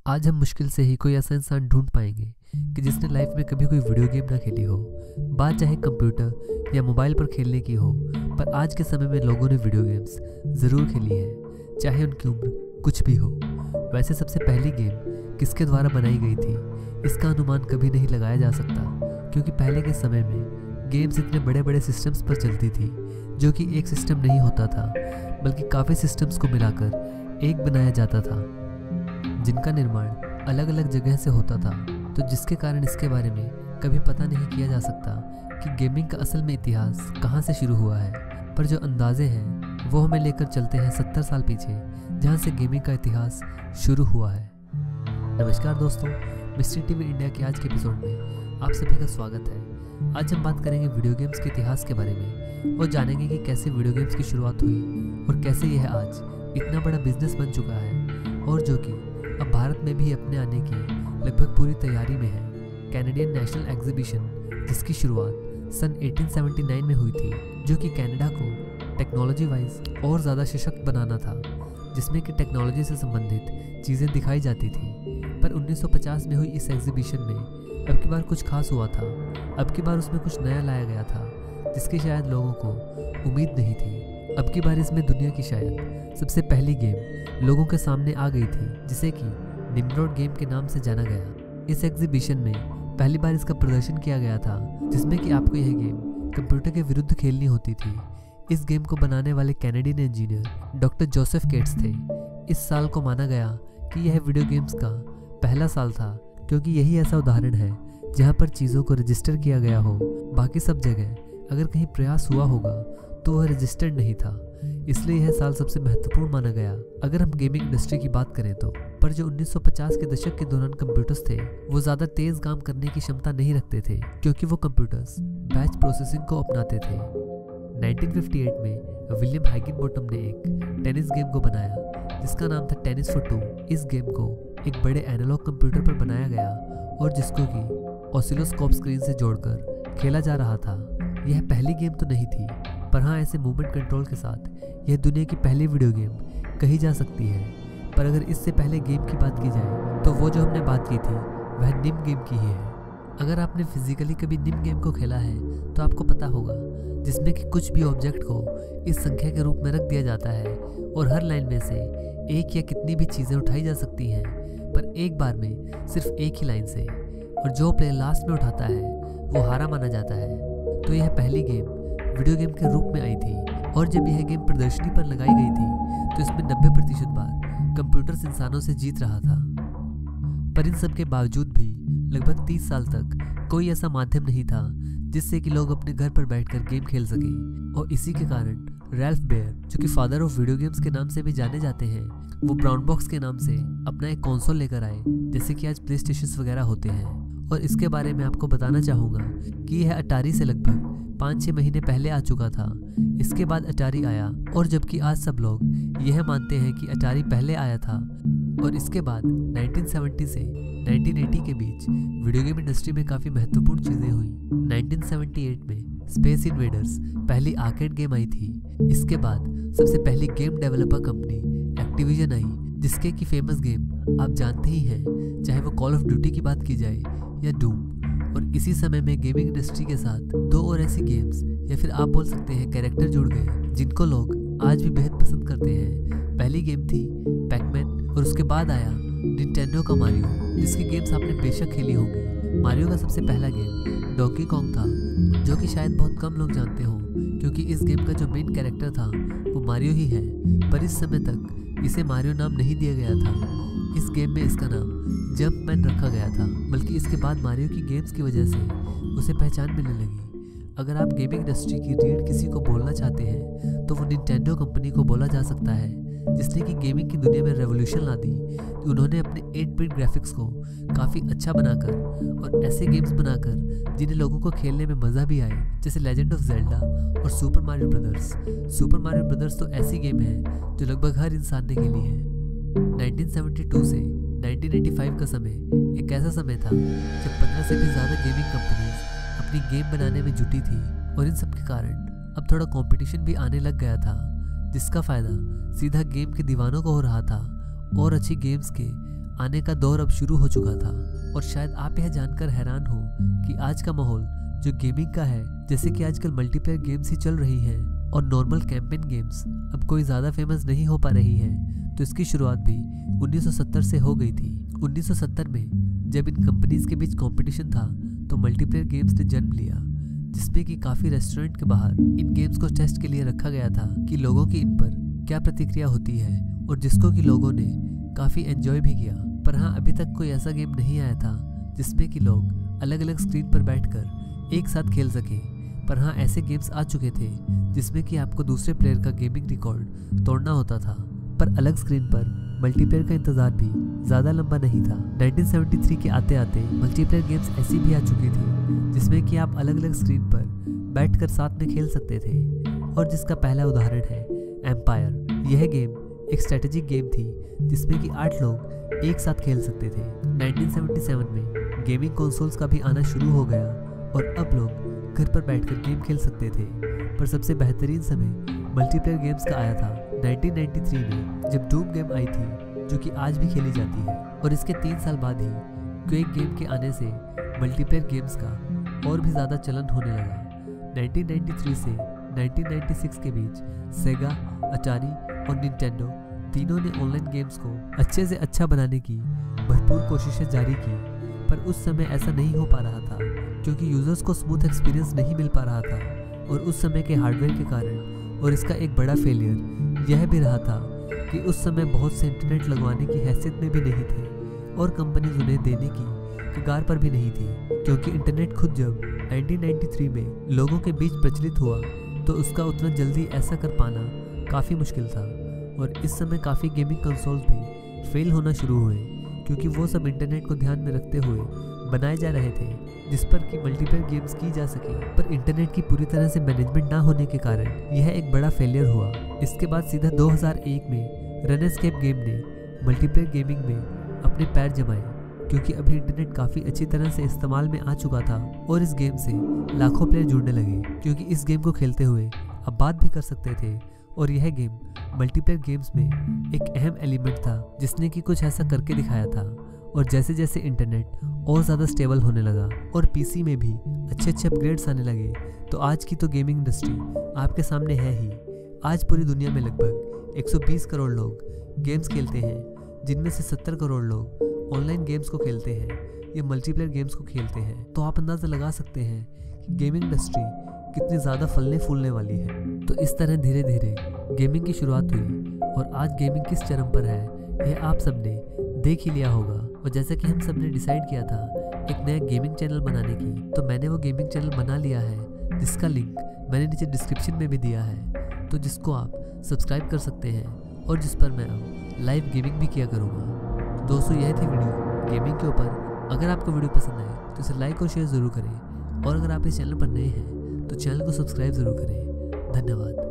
आज हम मुश्किल से ही कोई ऐसा इंसान ढूंढ पाएंगे कि जिसने लाइफ में कभी कोई वीडियो गेम ना खेली हो। बात चाहे कंप्यूटर या मोबाइल पर खेलने की हो, पर आज के समय में लोगों ने वीडियो गेम्स ज़रूर खेली है, चाहे उनकी उम्र कुछ भी हो। वैसे सबसे पहली गेम किसके द्वारा बनाई गई थी, इसका अनुमान कभी नहीं लगाया जा सकता, क्योंकि पहले के समय में गेम्स इतने बड़े बड़े सिस्टम्स पर चलती थी, जो कि एक सिस्टम नहीं होता था, बल्कि काफ़ी सिस्टम्स को मिलाकर एक बनाया जाता था, जिनका निर्माण अलग अलग जगह से होता था। तो जिसके कारण इसके बारे में कभी पता नहीं किया जा सकता कि गेमिंग का असल में इतिहास कहाँ से शुरू हुआ है। पर जो अंदाजे हैं वो हमें लेकर चलते हैं 70 साल पीछे, जहाँ से गेमिंग का इतिहास शुरू हुआ है। नमस्कार दोस्तों, मिस्ट्री टीवी इंडिया के आज के एपिसोड में आप सभी का स्वागत है। आज हम बात करेंगे वीडियो गेम्स के इतिहास के बारे में और जानेंगे कि कैसे वीडियो गेम्स की शुरुआत हुई और कैसे यह आज इतना बड़ा बिजनेस बन चुका है, और जो कि अब भारत में भी अपने आने की लगभग पूरी तैयारी में है। कैनेडियन नेशनल एग्जीबिशन, जिसकी शुरुआत सन 1879 में हुई थी, जो कि कनाडा को टेक्नोलॉजी वाइज और ज़्यादा सशक्त बनाना था, जिसमें कि टेक्नोलॉजी से संबंधित चीज़ें दिखाई जाती थी। पर 1950 में हुई इस एग्जीबिशन में अब की बार कुछ खास हुआ था। अब की बार उसमें कुछ नया लाया गया था, जिसकी शायद लोगों को उम्मीद नहीं थी। अब की बार इसमें दुनिया की शायद सबसे पहली गेम लोगों के सामने आ गई थी, जिसे कि निम्रोड गेम के नाम से जाना गया। इस एग्जीबिशन में पहली बार इसका प्रदर्शन किया गया था, जिसमें कि आपको यह गेम कंप्यूटर के विरुद्ध खेलनी होती थी। इस गेम को बनाने वाले कैनेडियन इंजीनियर डॉक्टर जोसेफ केट्स थे। इस साल को माना गया कि यह वीडियो गेम्स का पहला साल था, क्योंकि यही ऐसा उदाहरण है जहाँ पर चीज़ों को रजिस्टर किया गया हो। बाकी सब जगह अगर कहीं प्रयास हुआ होगा तो वह रजिस्टर्ड नहीं था, इसलिए यह साल सबसे महत्वपूर्ण माना गया अगर हम गेमिंग इंडस्ट्री की बात करें तो। पर जो 1950 के दशक के दौरान कंप्यूटर्स थे, वो ज़्यादा तेज़ काम करने की क्षमता नहीं रखते थे, क्योंकि वो कंप्यूटर्स बैच प्रोसेसिंग को अपनाते थे। 1958 में विलियम हाइगिनबॉटम ने एक टेनिस गेम को बनाया, जिसका नाम था टेनिस फॉर टू। इस गेम को एक बड़े एनालॉग कंप्यूटर पर बनाया गया और जिसको कि ऑसिलोस्कोप स्क्रीन से जोड़कर खेला जा रहा था। यह पहली गेम तो नहीं थी, पर हाँ, ऐसे मूवमेंट कंट्रोल के साथ यह दुनिया की पहली वीडियो गेम कही जा सकती है। पर अगर इससे पहले गेम की बात की जाए तो वो जो हमने बात की थी वह निम गेम की ही है। अगर आपने फिजिकली कभी निम गेम को खेला है तो आपको पता होगा, जिसमें कि कुछ भी ऑब्जेक्ट को इस संख्या के रूप में रख दिया जाता है और हर लाइन में से एक या कितनी भी चीज़ें उठाई जा सकती हैं, पर एक बार में सिर्फ एक ही लाइन से, और जो प्लेयर लास्ट में उठाता है वो हारा माना जाता है। तो यह पहली गेम वीडियो गेम के रूप में आई थी, और जब यह गेम प्रदर्शनी पर लगाई गई थी तो इसमें 90% बार कंप्यूटर्स इंसानों से जीत रहा था। पर इन सब के बावजूद भी लगभग 30 साल तक कोई ऐसा माध्यम नहीं था जिससे कि लोग अपने घर पर बैठकर गेम खेल सकें। और इसी के कारण रैल्फ बेयर, जो कि फादर ऑफ वीडियो गेम्स के नाम से भी जाने जाते हैं, वो ब्राउन बॉक्स के नाम से अपना एक कंसोल लेकर आए, जैसे कि आज प्ले स्टेशन वगैरह होते हैं। और इसके बारे में आपको बताना चाहूँगा कि यह अटारी से लगभग 5-6 महीने पहले आ चुका था। इसके बाद अटारी आया, और जबकि आज सब लोग यह मानते हैं कि अटारी पहले आया था। और इसके बाद 1970 से 1980 के बीच वीडियो गेम इंडस्ट्री में काफ़ी महत्वपूर्ण चीज़ें हुई। 1978 में स्पेस इन्वेडर्स पहली आर्केड गेम आई थी। इसके बाद सबसे पहली गेम डेवलपर कंपनी एक्टिविजन आई, जिसके की फेमस गेम आप जानते ही हैं, चाहे वो कॉल ऑफ ड्यूटी की बात की जाए या डूम। और इसी समय में गेमिंग इंडस्ट्री के साथ दो और ऐसी गेम्स, या फिर आप बोल सकते हैं कैरेक्टर, जुड़ गए, जिनको लोग आज भी बेहद पसंद करते हैं। पहली गेम थी पैकमैन, और उसके बाद आया निंटेंडो का मारियो, जिसकी गेम्स आपने बेशक खेली होंगी। मारियो का सबसे पहला गेम डोंकी कॉन्ग था, जो कि शायद बहुत कम लोग जानते हों, क्योंकि इस गेम का जो मेन कैरेक्टर था वो मारियो ही है। पर इस समय तक इसे मारियो नाम नहीं दिया गया था। इस गेम में इसका नाम जंपमैन रखा गया था, बल्कि इसके बाद मारियो की गेम्स की वजह से उसे पहचान मिलने लगी। अगर आप गेमिंग इंडस्ट्री की रीढ़ किसी को बोलना चाहते हैं तो वो निंटेंडो कंपनी को बोला जा सकता है, जिसने कि गेमिंग की दुनिया में रेवोल्यूशन ला दी। उन्होंने अपने 8-बिट ग्राफिक्स को काफ़ी अच्छा बनाकर और ऐसे गेम्स बनाकर जिन्हें लोगों को खेलने में मज़ा भी आए, जैसे लेजेंड ऑफ ज़ेल्डा और super Mario brothers. Super Mario brothers तो ऐसी गेम है जो लगभग हर इंसान ने खेली है। 1972 से 1985 का समय एक ऐसा समय था जब 15 से भी ज़्यादा गेमिंग कंपनीज अपनी गेम बनाने में जुटी थी, और इन सब के कारण अब थोड़ा कंपटीशन भी आने लग गया था, जिसका फ़ायदा सीधा गेम के दीवानों को हो रहा था और अच्छी गेम्स के आने का दौर अब शुरू हो चुका था। और शायद आप यह जानकर हैरान हो कि आज का माहौल जो गेमिंग का है, जैसे कि आजकल मल्टीप्लेयर गेम्स ही चल रही हैं और नॉर्मल कैंपेन गेम्स अब कोई ज़्यादा फेमस नहीं हो पा रही हैं, तो इसकी शुरुआत भी 1970 से हो गई थी। 1970 में जब इन कंपनीज के बीच कंपटीशन था तो मल्टीप्लेयर गेम्स ने जन्म लिया, जिसमें कि काफ़ी रेस्टोरेंट के बाहर इन गेम्स को टेस्ट के लिए रखा गया था कि लोगों की इन पर क्या प्रतिक्रिया होती है, और जिसको कि लोगों ने काफ़ी एंजॉय भी किया। पर हाँ, अभी तक कोई ऐसा गेम नहीं आया था जिसमें कि लोग अलग अलग स्क्रीन पर बैठकर एक साथ खेल सके। पर हाँ, ऐसे गेम्स आ चुके थे जिसमें कि आपको दूसरे प्लेयर का गेमिंग रिकॉर्ड तोड़ना होता था, पर अलग स्क्रीन पर मल्टीप्लेयर का इंतजार भी ज़्यादा लंबा नहीं था। 1973 के आते आते मल्टीप्लेयर गेम्स ऐसी भी आ चुकी थी जिसमें कि आप अलग अलग स्क्रीन पर बैठकर साथ में खेल सकते थे, और जिसका पहला उदाहरण है एम्पायर। यह गेम एक स्ट्रेटेजिक गेम थी जिसमें कि 8 लोग एक साथ खेल सकते थे। 1977 में गेमिंग कंसोल्स का भी आना शुरू हो गया और अब लोग घर पर बैठकर गेम खेल सकते थे। पर सबसे बेहतरीन समय मल्टीप्लेयर गेम्स का आया था 1993 में, जब डूम गेम आई थी जो कि आज भी खेली जाती है। और इसके 3 साल बाद ही क्वेक गेम के आने से मल्टीप्लेयर गेम्स का और भी ज़्यादा चलन होने लगा। 1993 से 1996 के बीच सेगा, अटारी और निंटेंडो तीनों ने ऑनलाइन गेम्स को अच्छे से अच्छा बनाने की भरपूर कोशिशें जारी की, पर उस समय ऐसा नहीं हो पा रहा था क्योंकि यूजर्स को स्मूथ एक्सपीरियंस नहीं मिल पा रहा था, और उस समय के हार्डवेयर के कारण। और इसका एक बड़ा फेलियर यह भी रहा था कि उस समय बहुत से इंटरनेट लगवाने की हैसियत में भी नहीं थे, और कंपनीज उन्हें देने की कगार पर भी नहीं थी, क्योंकि इंटरनेट खुद जब 1993 में लोगों के बीच प्रचलित हुआ तो उसका उतना जल्दी ऐसा कर पाना काफ़ी मुश्किल था। और इस समय काफ़ी गेमिंग कंसोल्स भी फेल होना शुरू हुए, क्योंकि वो सब इंटरनेट को ध्यान में रखते हुए बनाए जा रहे थे जिस पर कि मल्टीप्लेयर गेम्स की जा सके, पर इंटरनेट की पूरी तरह से मैनेजमेंट ना होने के कारण यह एक बड़ा फेलियर हुआ। इसके बाद सीधा 2001 में रनस्केप गेम ने मल्टीप्लेयर गेमिंग में अपने पैर जमाए, क्योंकि अभी इंटरनेट काफ़ी अच्छी तरह से इस्तेमाल में आ चुका था और इस गेम से लाखों प्लेयर जुड़ने लगे, क्योंकि इस गेम को खेलते हुए अब बात भी कर सकते थे। और यह गेम मल्टीप्लेयर गेम्स में एक अहम एलिमेंट था जिसने कि कुछ ऐसा करके दिखाया था। और जैसे जैसे इंटरनेट और ज़्यादा स्टेबल होने लगा और पीसी में भी अच्छे अच्छे अपग्रेड्स आने लगे, तो आज की तो गेमिंग इंडस्ट्री आपके सामने है ही। आज पूरी दुनिया में लगभग 120 करोड़ लोग गेम्स खेलते हैं, जिनमें से 70 करोड़ लोग ऑनलाइन गेम्स को खेलते हैं या मल्टीप्लेयर गेम्स को खेलते हैं। तो आप अंदाज़ा लगा सकते हैं कि गेमिंग इंडस्ट्री कितनी ज़्यादा फलने फूलने वाली है। तो इस तरह धीरे धीरे गेमिंग की शुरुआत हुई, और आज गेमिंग किस चरम पर है यह आप सबने देख ही लिया होगा। और जैसा कि हम सबने डिसाइड किया था एक नया गेमिंग चैनल बनाने की, तो मैंने वो गेमिंग चैनल बना लिया है, जिसका लिंक मैंने नीचे डिस्क्रिप्शन में भी दिया है, तो जिसको आप सब्सक्राइब कर सकते हैं और जिस पर मैं अब लाइव गेमिंग भी किया करूँगा। दोस्तों, यह थी वीडियो गेमिंग के ऊपर। अगर आपको वीडियो पसंद आए तो इसे लाइक और शेयर ज़रूर करें, और अगर आप इस चैनल पर नए हैं तो चैनल को सब्सक्राइब ज़रूर करें। धन्यवाद।